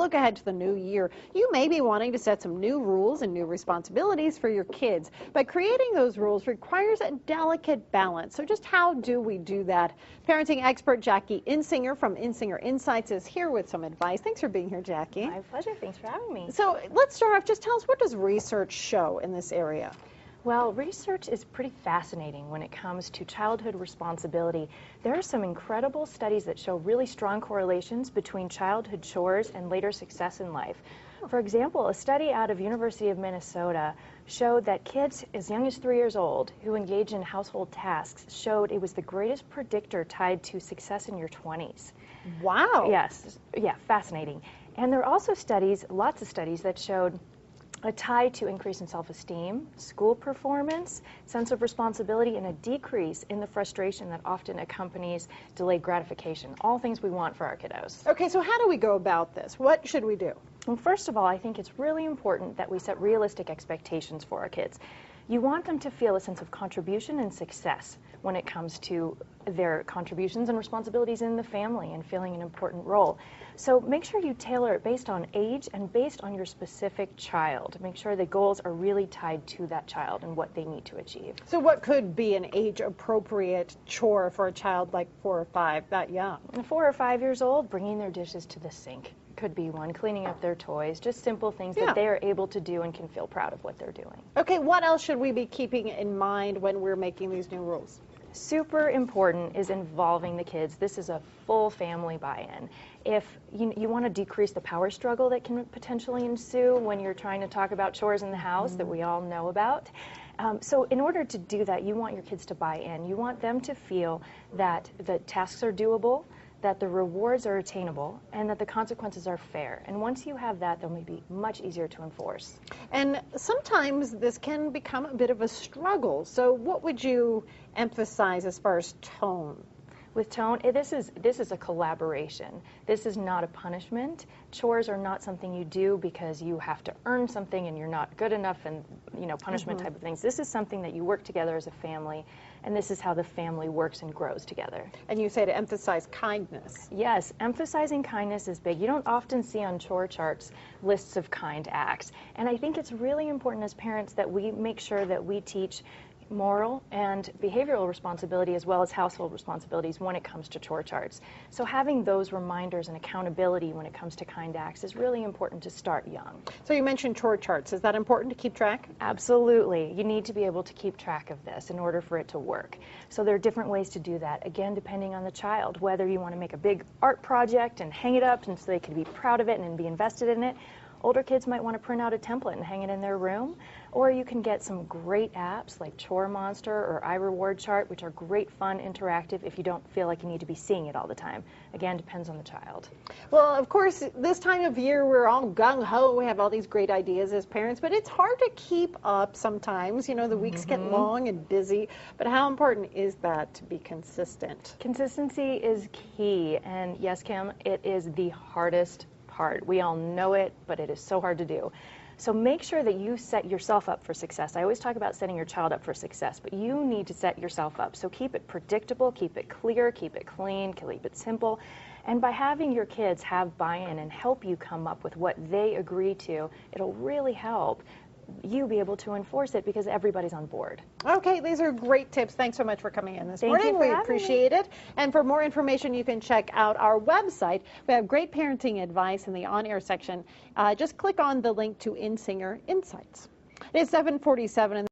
look ahead to the new year. You may be wanting to set some new rules and new responsibilities for your kids, but creating those rules requires a delicate balance. So just how do we do that? Parenting expert Jackie Insinger from Insinger Insights is here with some advice. Thanks for being here, Jackie. My pleasure. Thanks for having me. So let's start off. Just tell us, what does research show in this area? Well, research is pretty fascinating when it comes to childhood responsibility. There are some incredible studies that show really strong correlations between childhood chores and later success in life. For example, a study out of University of Minnesota showed that kids as young as 3 years old who engage in household tasks showed it was the greatest predictor tied to success in your 20s. Wow. Yes, yeah, fascinating. And there are also studies, lots of studies, that showed a tie to increase in self-esteem, school performance, sense of responsibility, and a decrease in the frustration that often accompanies delayed gratification. All things we want for our kiddos. Okay, so how do we go about this? What should we do? Well, first of all, I think it's really important that we set realistic expectations for our kids. You want them to feel a sense of contribution and success when it comes to their contributions and responsibilities in the family and feeling an important role. So make sure you tailor it based on age and based on your specific child. Make sure the goals are really tied to that child and what they need to achieve. So what could be an age-appropriate chore for a child like 4 or 5, that young? 4 or 5 years old, bringing their dishes to the sink could be one, cleaning up their toys, just simple things that they are able to do and can feel proud of what they're doing. Okay, what else should we be keeping in mind when we're making these new rules? Super important is involving the kids. This is a full family buy-in. If you want to decrease the power struggle that can potentially ensue when you're trying to talk about chores in the house that we all know about. So in order to do that, you want your kids to buy in. You want them to feel that the tasks are doable, that the rewards are attainable, and that the consequences are fair. And once you have that, they'll be much easier to enforce. And sometimes this can become a bit of a struggle. So what would you emphasize as far as tone? With tone, this is a collaboration. This is not a punishment. Chores are not something you do because you have to earn something and you're not good enough, and punishment type of things. This is something that you work together as a family, and this is how the family works and grows together. And you say to emphasize kindness. Yes, emphasizing kindness is big. You don't often see on chore charts lists of kind acts, and I think it's really important as parents that we make sure that we teach moral and behavioral responsibility as well as household responsibilities when it comes to chore charts. So having those reminders and accountability when it comes to kind acts is really important to start young. So you mentioned chore charts. Is that important to keep track? Absolutely. You need to be able to keep track of this in order for it to work. So there are different ways to do that, again, depending on the child, whether you want to make a big art project and hang it up and so they can be proud of it and be invested in it. Older kids might want to print out a template and hang it in their room, or you can get some great apps like Chore Monster or iReward Chart, which are great, fun, interactive if you don't feel like you need to be seeing it all the time. Again, depends on the child. Well, of course, this time of year we're all gung-ho. We have all these great ideas as parents, but it's hard to keep up sometimes. You know, the weeks get long and busy, but how important is that to be consistent? Consistency is key, and yes, Kim, it is the hardest part. We all know it, but it is so hard to do. So make sure that you set yourself up for success. I always talk about setting your child up for success, but you need to set yourself up. So keep it predictable, keep it clear, keep it clean, keep it simple. And by having your kids have buy-in and help you come up with what they agree to, it'll really help you be able to enforce it because everybody's on board. Okay, these are great tips. Thanks so much for coming in this morning. We appreciate it. And for more information, you can check out our website. We have great parenting advice in the on-air section. Just click on the link to Insinger Insights. It is 7:47.